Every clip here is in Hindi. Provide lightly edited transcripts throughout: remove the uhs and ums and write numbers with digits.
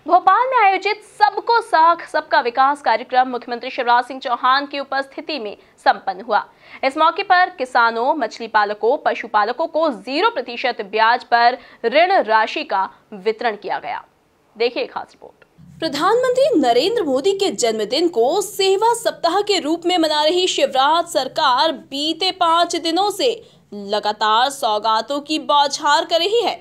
भोपाल में आयोजित सबको साथ सबका विकास कार्यक्रम मुख्यमंत्री शिवराज सिंह चौहान की उपस्थिति में संपन्न हुआ। इस मौके पर किसानों, मछली पालकों, पशुपालकों को 0% ब्याज पर ऋण राशि का वितरण किया गया। देखिए खास रिपोर्ट। प्रधानमंत्री नरेंद्र मोदी के जन्मदिन को सेवा सप्ताह के रूप में मना रही शिवराज सरकार बीते 5 दिनों से लगातार सौगातों की बौछार कर रही है।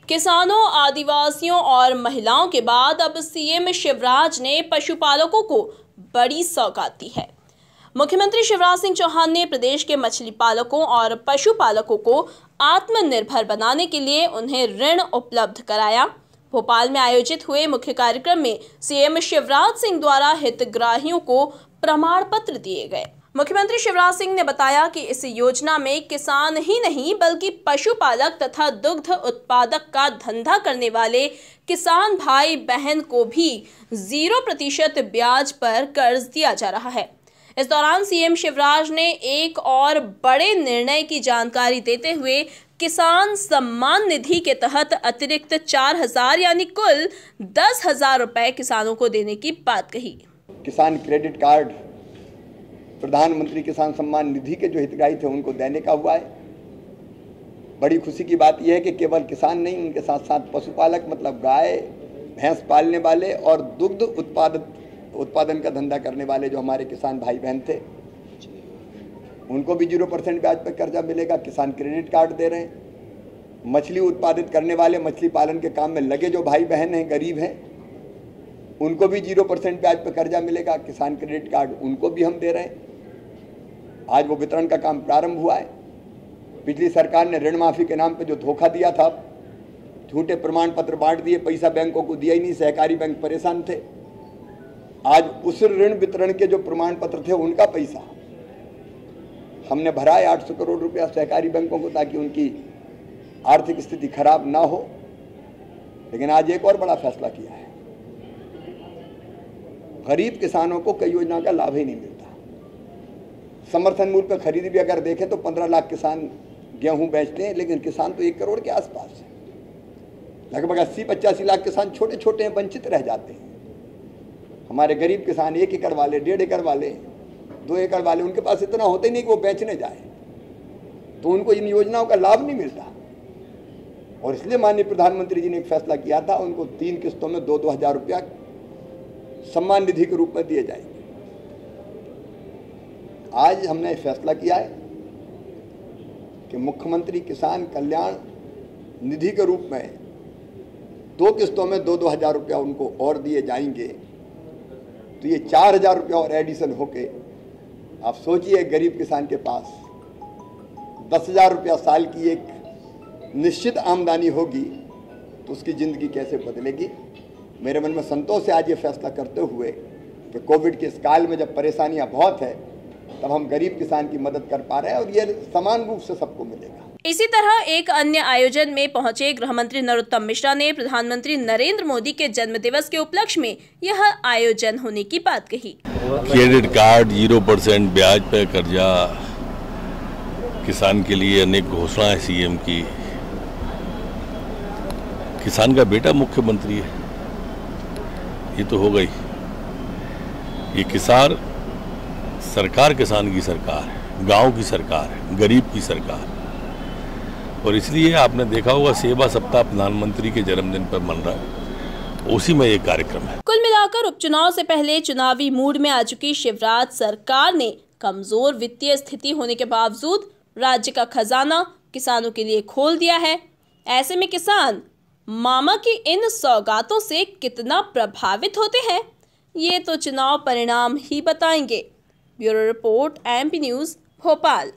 किसानों, आदिवासियों और महिलाओं के बाद अब सीएम शिवराज ने पशुपालकों को बड़ी सौगात दी है। मुख्यमंत्री शिवराज सिंह चौहान ने प्रदेश के मछली पालकों और पशुपालकों को आत्मनिर्भर बनाने के लिए उन्हें ऋण उपलब्ध कराया। भोपाल में आयोजित हुए मुख्य कार्यक्रम में सीएम शिवराज सिंह द्वारा हितग्राहियों को प्रमाण पत्र दिए गए। मुख्यमंत्री शिवराज सिंह ने बताया कि इस योजना में किसान ही नहीं बल्कि पशुपालक तथा दुग्ध उत्पादक का धंधा करने वाले किसान भाई बहन को भी 0% ब्याज पर कर्ज दिया जा रहा है। इस दौरान सीएम शिवराज ने एक और बड़े निर्णय की जानकारी देते हुए किसान सम्मान निधि के तहत अतिरिक्त 4,000 यानी कुल 10,000 रुपए किसानों को देने की बात कही। किसान क्रेडिट कार्ड, प्रधानमंत्री किसान सम्मान निधि के जो हितग्राही थे उनको देने का हुआ है। बड़ी खुशी की बात यह है कि केवल किसान नहीं, उनके साथ साथ पशुपालक मतलब गाय भैंस पालने वाले और दुग्ध उत्पादन का धंधा करने वाले जो हमारे किसान भाई बहन थे उनको भी 0% ब्याज पर कर्जा मिलेगा। किसान क्रेडिट कार्ड दे रहे हैं। मछली उत्पादित करने वाले, मछली पालन के काम में लगे जो भाई बहन हैं, गरीब हैं, उनको भी 0% ब्याज पर कर्जा मिलेगा। किसान क्रेडिट कार्ड उनको भी हम दे रहे हैं। आज वो वितरण का काम प्रारंभ हुआ है। पिछली सरकार ने ऋण माफी के नाम पे जो धोखा दिया था, झूठे प्रमाण पत्र बांट दिए, पैसा बैंकों को दिया ही नहीं, सहकारी बैंक परेशान थे। आज उस ऋण वितरण के जो प्रमाण पत्र थे उनका पैसा हमने भरा है 800 करोड़ रुपया सहकारी बैंकों को, ताकि उनकी आर्थिक स्थिति खराब ना हो। लेकिन आज एक और बड़ा फैसला किया है। गरीब किसानों को कई योजना का लाभ ही नहीं मिलता। समर्थन मूल्य पर खरीदी भी अगर देखें तो 15 लाख किसान गेहूं बेचते हैं, लेकिन किसान तो 1 करोड़ के आसपास है। लगभग 80-85 लाख किसान छोटे छोटे हैं, वंचित रह जाते हैं। हमारे गरीब किसान 1 एकड़ वाले, 1.5 एकड़ वाले, 2 एकड़ वाले, उनके पास इतना होता ही नहीं कि वो बेचने जाए, तो उनको इन योजनाओं का लाभ नहीं मिलता। और इसलिए माननीय प्रधानमंत्री जी ने एक फैसला किया था, उनको 3 किस्तों में 2-2 हज़ार रुपया सम्मान निधि के रूप में दिए जाएंगे। आज हमने फैसला किया है कि मुख्यमंत्री किसान कल्याण निधि के रूप में 2 किस्तों में 2-2 हज़ार रुपया उनको और दिए जाएंगे। तो ये 4,000 रुपया और एडिशन होके आप सोचिए, गरीब किसान के पास 10,000 रुपया साल की एक निश्चित आमदनी होगी तो उसकी ज़िंदगी कैसे बदलेगी। मेरे मन में संतोष है आज ये फैसला करते हुए कि कोविड के इस काल में जब परेशानियां बहुत है तब हम गरीब किसान की मदद कर पा रहे हैं और ये समान रूप से सबको मिलेगा। इसी तरह एक अन्य आयोजन में पहुंचे गृह मंत्री नरोत्तम मिश्रा ने प्रधानमंत्री नरेंद्र मोदी के जन्मदिवस के उपलक्ष्य में यह आयोजन होने की बात कही। क्रेडिट कार्ड, 0% ब्याज पर कर्जा, किसान के लिए अनेक घोषणाएं सीएम की। किसान का बेटा मुख्यमंत्री है, ये तो हो गई। ये किसान सरकार किसान की सरकार है, गांव की सरकार है, गरीब की सरकार है। और इसलिए आपने देखा होगा सेवा सप्ताह प्रधानमंत्री के जन्मदिन पर मन रहा है, उसी में एक कार्यक्रम है। कुल मिलाकर उपचुनाव से पहले चुनावी मूड में आ चुकी शिवराज सरकार ने कमजोर वित्तीय स्थिति होने के बावजूद राज्य का खजाना किसानों के लिए खोल दिया है। ऐसे में किसान मामा की इन सौगातों से कितना प्रभावित होते हैं, ये तो चुनाव परिणाम ही बताएंगे। Bureau report, MP news, Bhopal.